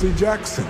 Percy Jackson,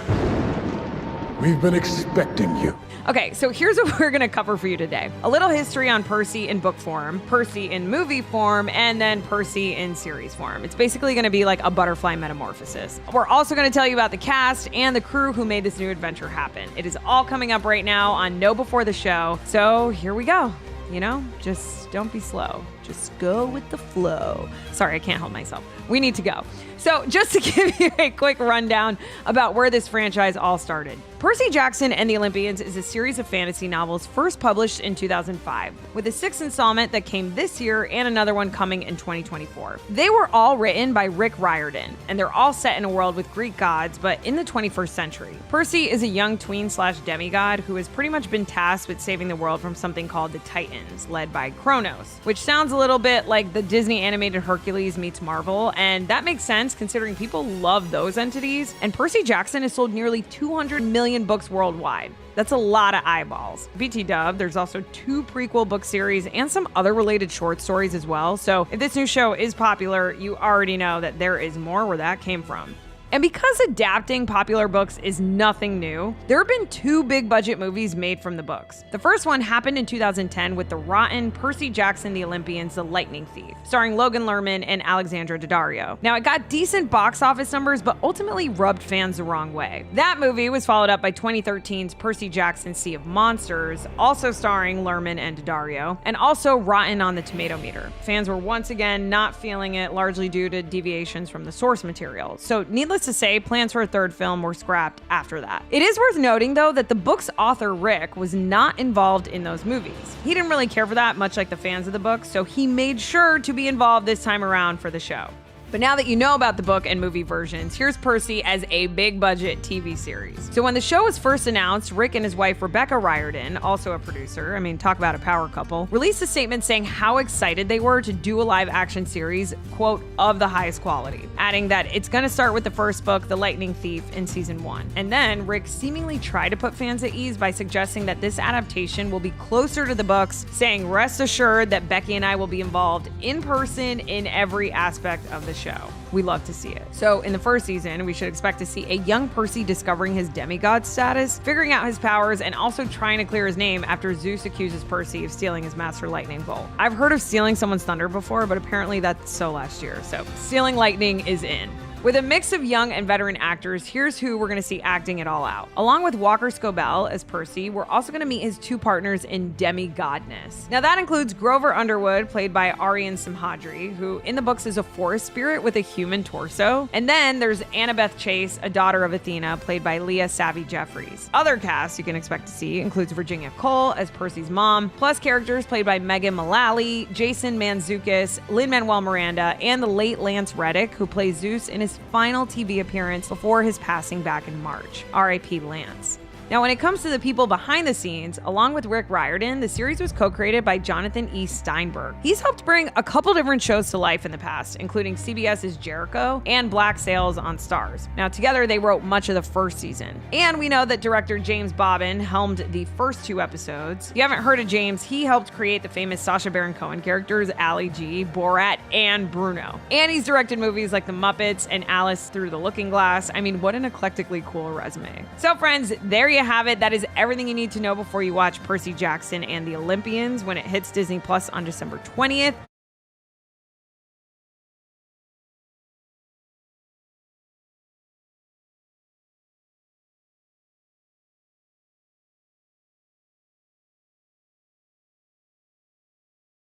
we've been expecting you. Okay, so here's what we're gonna cover for you today. A little history on Percy in book form, Percy in movie form, and then Percy in series form. It's basically gonna be like a butterfly metamorphosis. We're also gonna tell you about the cast and the crew who made this new adventure happen. It is all coming up right now on Know Before the Show. So here we go. You know, just don't be slow. Just go with the flow. Sorry, I can't help myself. We need to go. So just to give you a quick rundown about where this franchise all started. Percy Jackson and the Olympians is a series of fantasy novels first published in 2005, with a sixth installment that came this year and another one coming in 2024. They were all written by Rick Riordan, and they're all set in a world with Greek gods, but in the 21st century. Percy is a young tween/demigod who has pretty much been tasked with saving the world from something called the Titans, led by Kronos, which sounds a little bit like the Disney animated Hercules meets Marvel, and that makes sense considering people love those entities, and Percy Jackson has sold nearly 200 million books worldwide. That's a lot of eyeballs. BT dub, there's also 2 prequel book series and some other related short stories as well, so if this new show is popular, you already know that there is more where that came from. And because adapting popular books is nothing new, there have been 2 big budget movies made from the books. The first one happened in 2010 with the rotten Percy Jackson, the Olympians, The Lightning Thief, starring Logan Lerman and Alexandra Daddario. Now, it got decent box office numbers, but ultimately rubbed fans the wrong way. That movie was followed up by 2013's Percy Jackson, Sea of Monsters, also starring Lerman and Daddario, and also rotten on the tomato meter. Fans were once again not feeling it, largely due to deviations from the source material. So needless to say, plans for a third film were scrapped after that. It is worth noting, though, that the book's author, Rick, was not involved in those movies. He didn't really care for that, much like the fans of the book, so he made sure to be involved this time around for the show. But now that you know about the book and movie versions, here's Percy as a big budget TV series. So when the show was first announced, Rick and his wife Rebecca Riordan, also a producer, talk about a power couple, released a statement saying how excited they were to do a live action series, quote, of the highest quality, adding that it's gonna start with the first book, The Lightning Thief, in season 1. And then Rick seemingly tried to put fans at ease by suggesting that this adaptation will be closer to the books, saying, rest assured that Becky and I will be involved in person in every aspect of the show. We love to see it. So in the first season, we should expect to see a young Percy discovering his demigod status, figuring out his powers, and also trying to clear his name after Zeus accuses Percy of stealing his Master Lightning Bolt. I've heard of stealing someone's thunder before, but apparently that's so last year. So stealing lightning is in. With a mix of young and veteran actors, here's who we're going to see acting it all out. Along with Walker Scobell as Percy, we're also going to meet his 2 partners in demigodness. Now that includes Grover Underwood, played by Aryan Simhadri, who in the books is a forest spirit with a human torso. And then there's Annabeth Chase, a daughter of Athena, played by Leah Savvy Jeffries. Other casts you can expect to see includes Virginia Cole as Percy's mom, plus characters played by Megan Mullally, Jason Mantzoukas, Lin-Manuel Miranda, and the late Lance Reddick, who plays Zeus in his final TV appearance before his passing back in March. R.I.P. Lance. Now, when it comes to the people behind the scenes, along with Rick Riordan, the series was co-created by Jonathan E. Steinberg. He's helped bring a couple different shows to life in the past, including CBS's Jericho and Black Sails on Starz. Now, together, they wrote much of the first season. And we know that director James Bobbin helmed the first 2 episodes. If you haven't heard of James, he helped create the famous Sacha Baron Cohen characters Ali G, Borat, and Bruno. And he's directed movies like The Muppets and Alice Through the Looking Glass. What an eclectically cool resume. So friends, there you have it. That is everything you need to know before you watch Percy Jackson and the Olympians when it hits Disney Plus on December 20th.